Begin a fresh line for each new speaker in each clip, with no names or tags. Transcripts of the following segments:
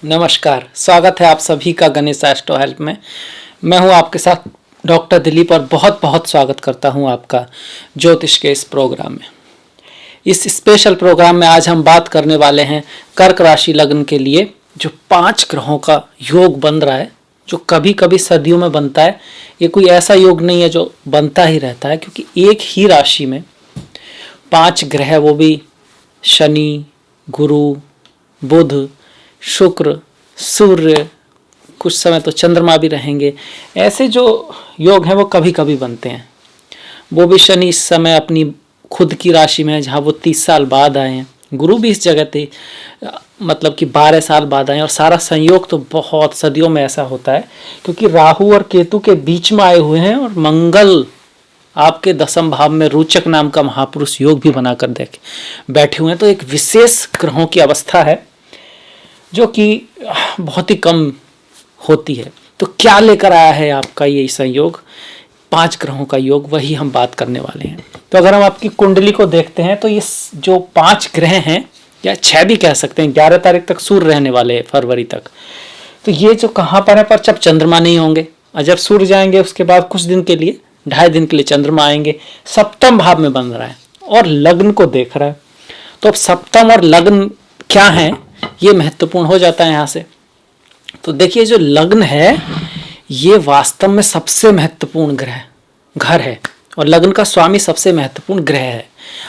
नमस्कार, स्वागत है आप सभी का गणेश एस्ट्रो हेल्प में। मैं हूं आपके साथ डॉक्टर दिलीप और बहुत बहुत स्वागत करता हूं आपका ज्योतिष के इस प्रोग्राम में। इस स्पेशल प्रोग्राम में आज हम बात करने वाले हैं कर्क राशि लग्न के लिए जो 5 ग्रहों का योग बन रहा है, जो कभी कभी सदियों में बनता है। ये कोई ऐसा योग नहीं है जो बनता ही रहता है, क्योंकि एक ही राशि में 5 ग्रह, वो भी शनि, गुरु, बुध, शुक्र, सूर्य, कुछ समय तो चंद्रमा भी रहेंगे। ऐसे जो योग हैं वो कभी कभी बनते हैं। वो भी शनि इस समय अपनी खुद की राशि में है, जहाँ वो 30 साल बाद आए हैं। गुरु भी इस जगह थे, मतलब कि 12 साल बाद आए। और सारा संयोग तो बहुत सदियों में ऐसा होता है, क्योंकि राहु और केतु के बीच में आए हुए हैं और मंगल आपके 10वें भाव में रोचक नाम का महापुरुष योग भी बनाकर देखे बैठे हुए हैं। तो एक विशेष ग्रहों की अवस्था है जो कि बहुत ही कम होती है। तो क्या लेकर आया है आपका ये संयोग, 5 ग्रहों का योग, वही हम बात करने वाले हैं। तो अगर हम आपकी कुंडली को देखते हैं तो ये जो 5 ग्रह हैं, या 6 भी कह सकते हैं, 11 तारीख तक सूर्य रहने वाले हैं, फरवरी तक। तो ये जो कहाँ पर है, पर जब चंद्रमा नहीं होंगे, और जब सूर्य जाएंगे उसके बाद कुछ दिन के लिए, 2.5 दिन के लिए चंद्रमा आएंगे। 7वें भाव में बन रहा है और लग्न को देख रहा है। तो अब 7वां और लग्न क्या है, ये महत्वपूर्ण हो जाता है यहाँ से। तो देखिए, जो लग्न है ये वास्तव में सबसे महत्वपूर्ण घर है, और लग्न का स्वामी सबसे महत्वपूर्ण ग्रह है।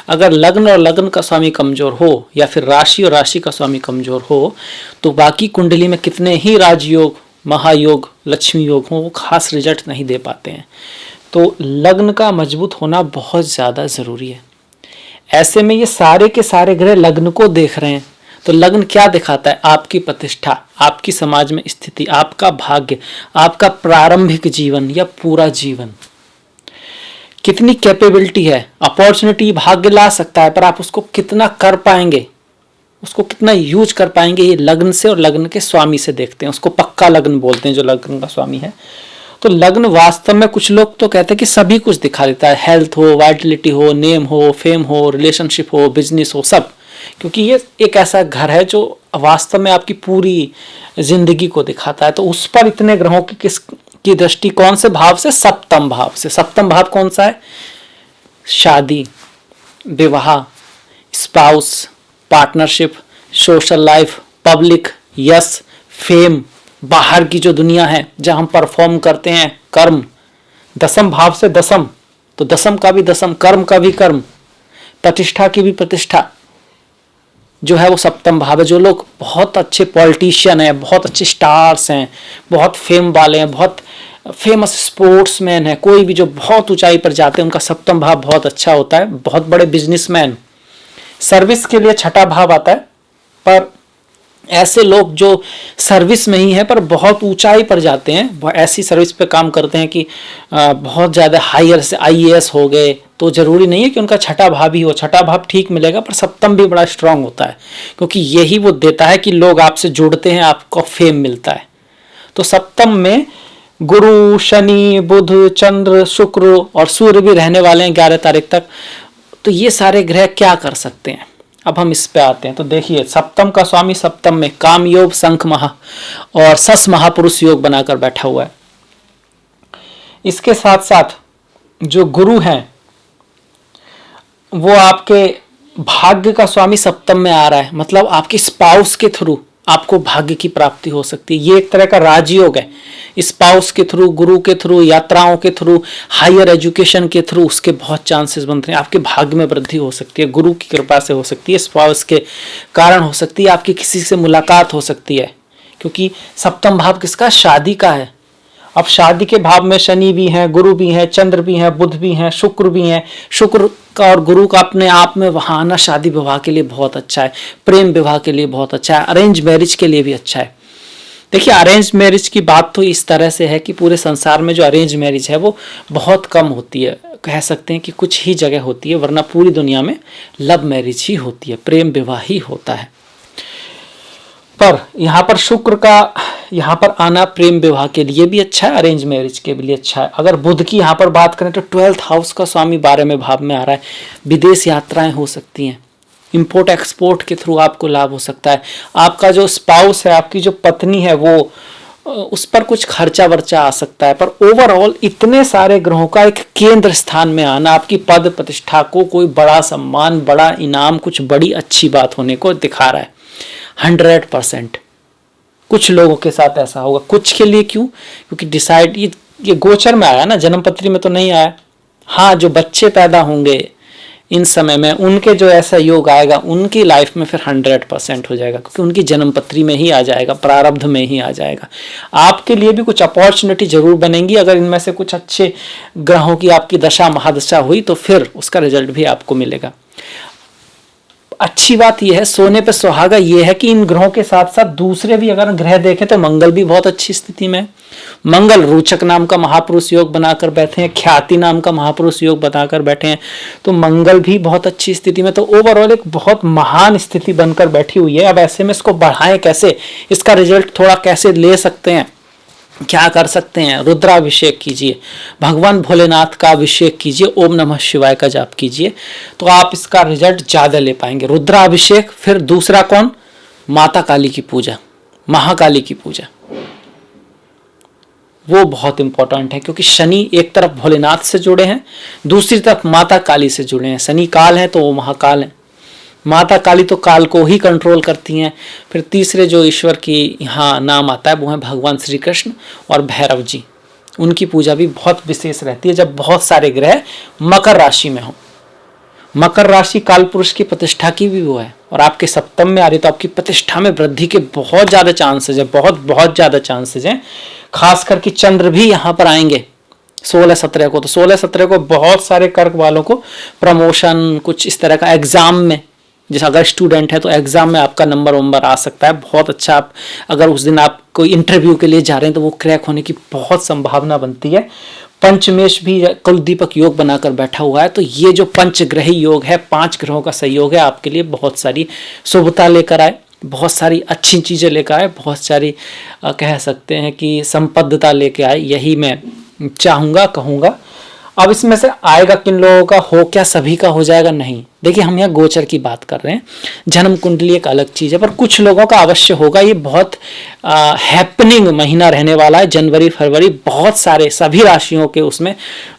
अगर लग्न और लग्न का स्वामी कमजोर हो, या फिर राशि और राशि का स्वामी कमजोर हो, तो बाकी कुंडली में कितने ही राजयोग, महायोग, लक्ष्मी योग हो, वो खास रिजल्ट नहीं दे पाते हैं। तो लग्न का मजबूत होना बहुत ज़्यादा ज़रूरी है। ऐसे में ये सारे के सारे ग्रह लग्न को देख रहे हैं। तो लग्न क्या दिखाता है? आपकी प्रतिष्ठा, आपकी समाज में स्थिति, आपका भाग्य, आपका प्रारंभिक जीवन या पूरा जीवन, कितनी कैपेबिलिटी है। अपॉर्चुनिटी भाग्य ला सकता है, पर आप उसको कितना कर पाएंगे, उसको कितना यूज कर पाएंगे, ये लग्न से और लग्न के स्वामी से देखते हैं। उसको पक्का लग्न बोलते हैं, जो लग्न का स्वामी है। तो लग्न वास्तव में, कुछ लोग तो कहते हैं कि सभी कुछ दिखा देता है। हेल्थ हो, वाइटलिटी हो, नेम हो, फेम हो, रिलेशनशिप हो, बिजनेस हो, सब। क्योंकि ये एक ऐसा घर है जो वास्तव में आपकी पूरी जिंदगी को दिखाता है। तो उस पर इतने ग्रहों की किसकी दृष्टि कौन से भाव से? 7वें भाव से। 7वां भाव कौन सा है? शादी, विवाह, spouse, partnership, social life, public, यश, फेम, बाहर की जो दुनिया है जहां हम परफॉर्म करते हैं, कर्म। 10वें भाव से 10, तो 10 का भी 10, कर्म का भी कर्म, प्रतिष्ठा की भी प्रतिष्ठा जो है वो 7वां भाव है। जो लोग बहुत अच्छे पॉलिटिशियन हैं, बहुत अच्छे स्टार्स हैं, बहुत फेम वाले हैं, बहुत फेमस स्पोर्ट्समैन है, कोई भी जो बहुत ऊंचाई पर जाते हैं, उनका 7वां भाव बहुत अच्छा होता है। बहुत बड़े बिजनेसमैन, सर्विस के लिए 6वां भाव आता है। पर ऐसे लोग जो सर्विस में ही है पर बहुत ऊंचाई पर जाते हैं, वो ऐसी सर्विस पे काम करते हैं कि बहुत ज़्यादा हायर से IAS हो गए, तो ज़रूरी नहीं है कि उनका 6वां भाव ही हो। 6वां भाव ठीक मिलेगा, पर 7वां भी बड़ा स्ट्रांग होता है, क्योंकि यही वो देता है कि लोग आपसे जुड़ते हैं, आपको फेम मिलता है। तो 7वां में गुरु, शनि, बुध, चंद्र, शुक्र और सूर्य भी रहने वाले हैं 11 तारीख तक। तो ये सारे ग्रह क्या कर सकते हैं, अब हम इस पे आते हैं। तो देखिए, 7वां का स्वामी 7वां में काम योग, शंख महा और सस महापुरुष योग बनाकर बैठा हुआ है। इसके साथ साथ जो गुरु हैं वो आपके भाग्य का स्वामी 7वां में आ रहा है, मतलब आपके स्पाउस के थ्रू आपको भाग्य की प्राप्ति हो सकती है। ये एक तरह का राजयोग है। स्पाउस के थ्रू, गुरु के थ्रू, यात्राओं के थ्रू, हायर एजुकेशन के थ्रू उसके बहुत चांसेस बनते हैं। आपके भाग्य में वृद्धि हो सकती है, गुरु की कृपा से हो सकती है, स्पाउस के कारण हो सकती है, आपकी किसी से मुलाकात हो सकती है। क्योंकि 7वां भाव किसका? शादी का है। अब शादी के भाव में शनि भी हैं, गुरु भी हैं, चंद्र भी हैं, बुध भी हैं, शुक्र भी हैं। शुक्र का और गुरु का अपने आप में वहाँ आना शादी विवाह के लिए बहुत अच्छा है, प्रेम विवाह के लिए बहुत अच्छा है, अरेंज मैरिज के लिए भी अच्छा है। देखिए, अरेंज मैरिज की बात तो इस तरह से है कि पूरे संसार में जो अरेंज मैरिज है वो बहुत कम होती है, कह सकते हैं कि कुछ ही जगह होती है, वरना पूरी दुनिया में लव मैरिज ही होती है, प्रेम विवाह ही होता है। पर यहाँ पर शुक्र का यहाँ पर आना प्रेम विवाह के लिए भी अच्छा है, अरेंज मैरिज के लिए अच्छा है। अगर बुध की यहाँ पर बात करें तो 12th हाउस का स्वामी 12वें भाव में आ रहा है, विदेश यात्राएं हो सकती हैं। इंपोर्ट एक्सपोर्ट के थ्रू आपको लाभ हो सकता है। आपका जो स्पाउस है, आपकी जो पत्नी है, वो उस पर कुछ खर्चा वर्चा आ सकता है। पर ओवरऑल इतने सारे ग्रहों का एक केंद्र स्थान में आना आपकी पद प्रतिष्ठा को कोई बड़ा सम्मान, बड़ा इनाम, कुछ बड़ी अच्छी बात होने को दिखा रहा है 100%। कुछ लोगों के साथ ऐसा होगा, कुछ के लिए क्यों? क्योंकि डिसाइड ये गोचर में आया ना, जन्मपत्री में तो नहीं आया। हाँ, जो बच्चे पैदा होंगे इन समय में, उनके जो ऐसा योग आएगा उनकी लाइफ में फिर 100% हो जाएगा, क्योंकि उनकी जन्मपत्री में ही आ जाएगा, प्रारब्ध में ही आ जाएगा। आपके लिए भी कुछ अपॉर्चुनिटी जरूर बनेंगी। अगर इनमें से कुछ अच्छे ग्रहों की आपकी दशा महादशा हुई तो फिर उसका रिजल्ट भी आपको मिलेगा। अच्छी बात यह है, सोने पे सुहागा यह है कि इन ग्रहों के साथ साथ दूसरे भी अगर ग्रह देखें तो मंगल भी बहुत अच्छी स्थिति में है। मंगल रोचक नाम का महापुरुष योग बनाकर बैठे हैं, ख्याति नाम का महापुरुष योग बनाकर बैठे हैं, तो मंगल भी बहुत अच्छी स्थिति में। तो ओवरऑल एक बहुत महान स्थिति बनकर बैठी हुई है। अब ऐसे में इसको बढ़ाएं कैसे, इसका रिजल्ट थोड़ा कैसे ले सकते हैं, क्या कर सकते हैं? रुद्राभिषेक कीजिए, भगवान भोलेनाथ का अभिषेक कीजिए, ओम नमः शिवाय का जाप कीजिए, तो आप इसका रिजल्ट ज्यादा ले पाएंगे। रुद्राभिषेक, फिर दूसरा कौन? माता काली की पूजा, महाकाली की पूजा, वो बहुत इंपॉर्टेंट है। क्योंकि शनि एक तरफ भोलेनाथ से जुड़े हैं, दूसरी तरफ माता काली से जुड़े हैं। शनि काल है तो वो महाकाल है, माता काली तो काल को ही कंट्रोल करती हैं। फिर तीसरे जो ईश्वर की यहाँ नाम आता है वो है भगवान श्री कृष्ण और भैरव जी। उनकी पूजा भी बहुत विशेष रहती है जब बहुत सारे ग्रह मकर राशि में हो। मकर राशि काल पुरुष की प्रतिष्ठा की भी वो है, और आपके सप्तम में आ रही तो आपकी प्रतिष्ठा में वृद्धि के बहुत ज्यादा चांसेस है, बहुत ज्यादा चांसेस हैं। खास करके चंद्र भी यहाँ पर आएंगे 16-17 को। तो 16-17 को बहुत सारे कर्क वालों को प्रमोशन, कुछ इस तरह का एग्जाम में, जैसे अगर स्टूडेंट है तो एग्जाम में आपका नंबर आ सकता है बहुत अच्छा। आप अगर उस दिन आप कोई इंटरव्यू के लिए जा रहे हैं तो वो क्रैक होने की बहुत संभावना बनती है। पंचमेश भी कुलदीपक योग बनाकर बैठा हुआ है, तो ये जो पंचग्रही योग है, 5 ग्रहों का सहयोग है, आपके लिए बहुत सारी शुभता लेकर आए, बहुत सारी अच्छी चीजें लेकर आए, बहुत सारी कह सकते हैं कि संपन्नता लेके आए। यही मैं चाहूंगा, कहूंगा। अब इसमें से आएगा किन लोगों का, हो क्या सभी का हो जाएगा? नहीं। देखिए, हम यहाँ गोचर की बात कर रहे हैं, जन्म कुंडली एक अलग चीज है, पर कुछ लोगों का अवश्य होगा। ये बहुत हैपनिंग महीना रहने वाला है, जनवरी फरवरी। बहुत सारे सभी राशियों के उसमें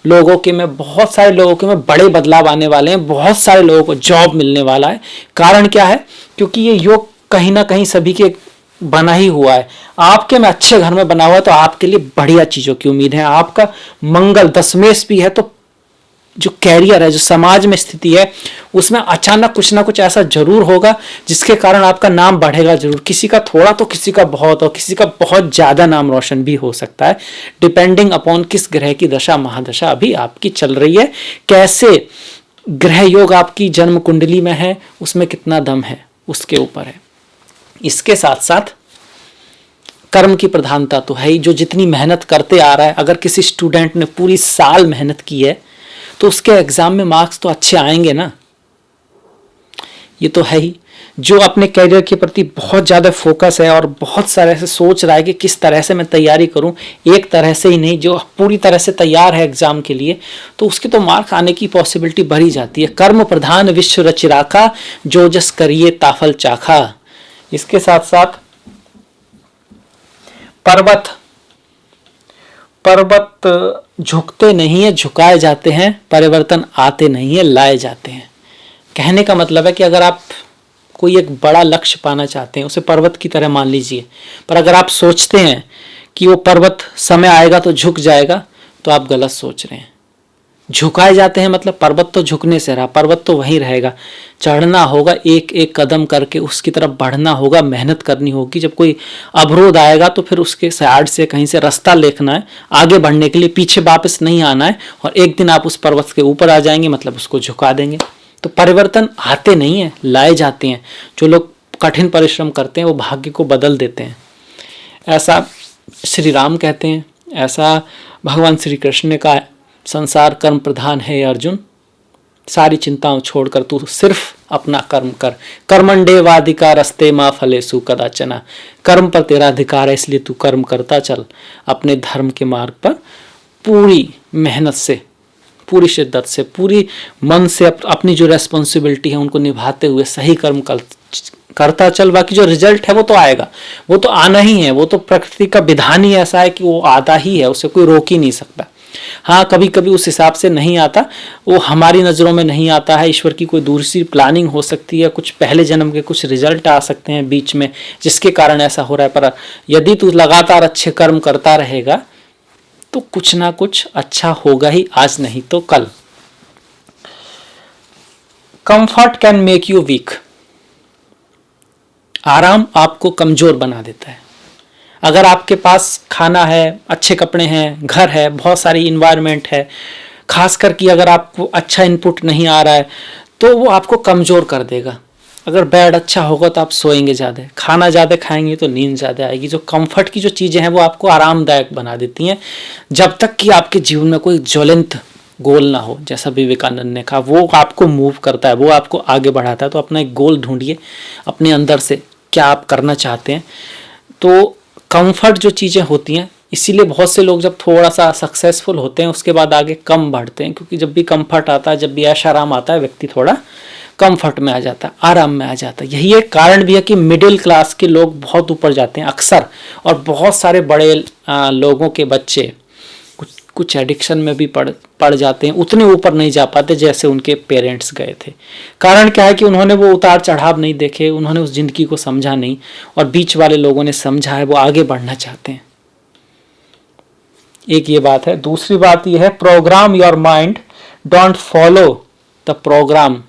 लोगों के में, बहुत सारे लोगों के में बड़े बदलाव आने वाले हैं, बहुत सारे लोगों को जॉब मिलने वाला है। कारण क्या है? क्योंकि ये योग कहीं ना कहीं सभी के बना ही हुआ है। आपके में अच्छे घर में बना हुआ है तो आपके लिए बढ़िया चीजों की उम्मीद है। आपका मंगल दशमेश भी है, तो जो कैरियर है, जो समाज में स्थिति है, उसमें अचानक कुछ ना कुछ ऐसा जरूर होगा जिसके कारण आपका नाम बढ़ेगा जरूर। किसी का थोड़ा तो किसी का बहुत, और किसी का बहुत ज्यादा नाम रोशन भी हो सकता है, डिपेंडिंग अपॉन किस ग्रह की दशा महादशा अभी आपकी चल रही है, कैसे ग्रह योग आपकी जन्म कुंडली में है, उसमें कितना दम है, उसके ऊपर है। इसके साथ साथ कर्म की प्रधानता तो है ही। जो जितनी मेहनत करते आ रहा है, अगर किसी स्टूडेंट ने पूरी साल मेहनत की है तो उसके एग्जाम में मार्क्स तो अच्छे आएंगे ना, ये तो है ही। जो अपने कैरियर के प्रति बहुत ज़्यादा फोकस है और बहुत सारे से सोच रहा है कि किस तरह से मैं तैयारी करूं, एक तरह से ही नहीं, जो पूरी तरह से तैयार है एग्जाम के लिए, तो उसके तो मार्क आने की पॉसिबिलिटी बढ़ी जाती है। कर्म प्रधान विश्व रचि राखा, जो जस करिए ताफल चाखा। इसके साथ साथ पर्वत झुकते नहीं है, झुकाए जाते हैं। परिवर्तन आते नहीं है, लाए जाते हैं। कहने का मतलब है कि अगर आप कोई एक बड़ा लक्ष्य पाना चाहते हैं, उसे पर्वत की तरह मान लीजिए, पर अगर आप सोचते हैं कि वो पर्वत समय आएगा तो झुक जाएगा, तो आप गलत सोच रहे हैं। झुकाए जाते हैं मतलब पर्वत तो झुकने से रहा, पर्वत तो वहीं रहेगा। चढ़ना होगा, एक एक कदम करके उसकी तरफ बढ़ना होगा, मेहनत करनी होगी। जब कोई अवरोध आएगा तो फिर उसके साइड से कहीं से रास्ता देखना है आगे बढ़ने के लिए, पीछे वापस नहीं आना है, और एक दिन आप उस पर्वत के ऊपर आ जाएंगे, मतलब उसको झुका देंगे। तो परिवर्तन आते नहीं है, लाए जाते हैं। जो लोग कठिन परिश्रम करते हैं वो भाग्य को बदल देते हैं, ऐसा श्री राम कहते हैं, ऐसा भगवान श्री कृष्ण ने कहा है। संसार कर्म प्रधान है अर्जुन, सारी चिंताओं छोड़कर तू सिर्फ अपना कर्म कर। कर्मण्डेवाधिकारस्ते मा फलेषु कदाचन। कर्म पर तेरा अधिकार है, इसलिए तू कर्म करता चल। अपने धर्म के मार्ग पर पूरी मेहनत से, पूरी शिद्दत से, पूरी मन से अपनी जो रेस्पॉन्सिबिलिटी है उनको निभाते हुए सही कर्म करता चल। बाकी जो रिजल्ट है वो तो आएगा, वो तो आना ही है, वो तो प्रकृति का विधान ही ऐसा है कि वो आता ही है, उसे कोई रोक ही नहीं सकता। हाँ, कभी कभी उस हिसाब से नहीं आता, वो हमारी नज़रों में नहीं आता है, ईश्वर की कोई दूसरी प्लानिंग हो सकती है, कुछ पहले जन्म के कुछ रिजल्ट आ सकते हैं बीच में जिसके कारण ऐसा हो रहा है। पर यदि तू लगातार अच्छे कर्म करता रहेगा तो कुछ ना कुछ अच्छा होगा ही, आज नहीं तो कल। Comfort can make you weak. आराम आपको कमजोर बना देता है। अगर आपके पास खाना है, अच्छे कपड़े हैं, घर है, बहुत सारी इन्वायरमेंट है, खासकर कि अगर आपको अच्छा इनपुट नहीं आ रहा है तो वो आपको कमजोर कर देगा। अगर बेड अच्छा होगा तो आप सोएंगे ज़्यादा, खाना ज़्यादा खाएंगे तो नींद ज़्यादा आएगी। जो कंफर्ट की जो चीज़ें हैं वो आपको आरामदायक बना देती हैं, जब तक कि आपके जीवन में कोई ज्वलंत गोल ना हो। जैसा विवेकानंद ने कहा, वो आपको मूव करता है, वो आपको आगे बढ़ाता है। तो अपना एक गोल ढूंढिए अपने अंदर से, क्या आप करना चाहते हैं। तो कंफर्ट जो चीज़ें होती हैं, इसीलिए बहुत से लोग जब थोड़ा सा सक्सेसफुल होते हैं उसके बाद आगे कम बढ़ते हैं, क्योंकि जब भी कंफर्ट आता है, जब भी ऐश आराम आता है, व्यक्ति थोड़ा कंफर्ट में आ जाता है, आराम में आ जाता है। यही एक कारण भी है कि मिडिल क्लास के लोग बहुत ऊपर जाते हैं अक्सर, और बहुत सारे बड़े लोगों के बच्चे कुछ एडिक्शन में भी पड़ जाते हैं, उतने ऊपर नहीं जा पाते जैसे उनके पेरेंट्स गए थे। कारण क्या है कि उन्होंने वो उतार चढ़ाव नहीं देखे, उन्होंने उस जिंदगी को समझा नहीं, और बीच वाले लोगों ने समझा है, वो आगे बढ़ना चाहते हैं। एक ये बात है। दूसरी बात ये है, programme your mind, don't follow the programme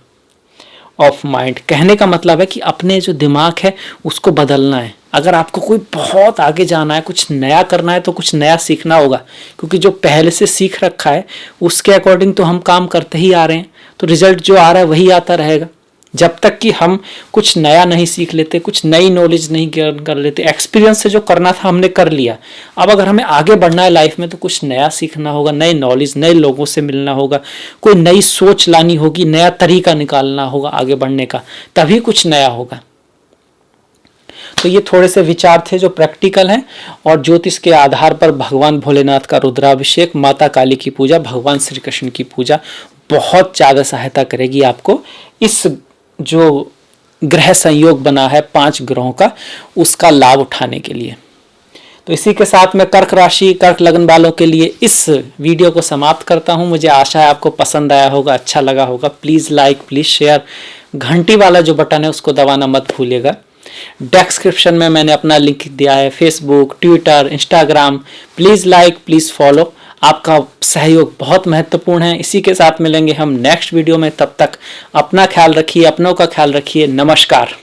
of mind. कहने का मतलब है कि अपने जो दिमाग है उसको बदलना है। अगर आपको कोई बहुत आगे जाना है, कुछ नया करना है, तो कुछ नया सीखना होगा, क्योंकि जो पहले से सीख रखा है उसके अकॉर्डिंग तो हम काम करते ही आ रहे हैं, तो रिजल्ट जो आ रहा है वही आता रहेगा। जब तक कि हम कुछ नया नहीं सीख लेते, कुछ नई नॉलेज नहीं गेन कर लेते, एक्सपीरियंस से जो करना था हमने कर लिया। अब अगर हमें आगे बढ़ना है लाइफ में तो कुछ नया सीखना होगा, नई नॉलेज, नए लोगों से मिलना होगा, कोई नई सोच लानी होगी, नया तरीका निकालना होगा आगे बढ़ने का, तभी कुछ नया होगा। तो ये थोड़े से विचार थे जो प्रैक्टिकल हैं, और ज्योतिष के आधार पर भगवान भोलेनाथ का रुद्राभिषेक, माता काली की पूजा, भगवान श्री कृष्ण की पूजा बहुत ज़्यादा सहायता करेगी आपको इस जो ग्रह संयोग बना है 5 ग्रहों का, उसका लाभ उठाने के लिए। तो इसी के साथ मैं कर्क राशि, कर्क लग्न वालों के लिए इस वीडियो को समाप्त करता हूं। मुझे आशा है आपको पसंद आया होगा, अच्छा लगा होगा। प्लीज़ लाइक, प्लीज़ शेयर, घंटी वाला जो बटन है उसको दबाना मत भूलिएगा। डिस्क्रिप्शन में मैंने अपना लिंक दिया है, Facebook, Twitter, Instagram. Please like, please follow. आपका सहयोग बहुत महत्वपूर्ण है। इसी के साथ मिलेंगे हम नेक्स्ट वीडियो में। तब तक अपना ख्याल रखिए, अपनों का ख्याल रखिए। नमस्कार।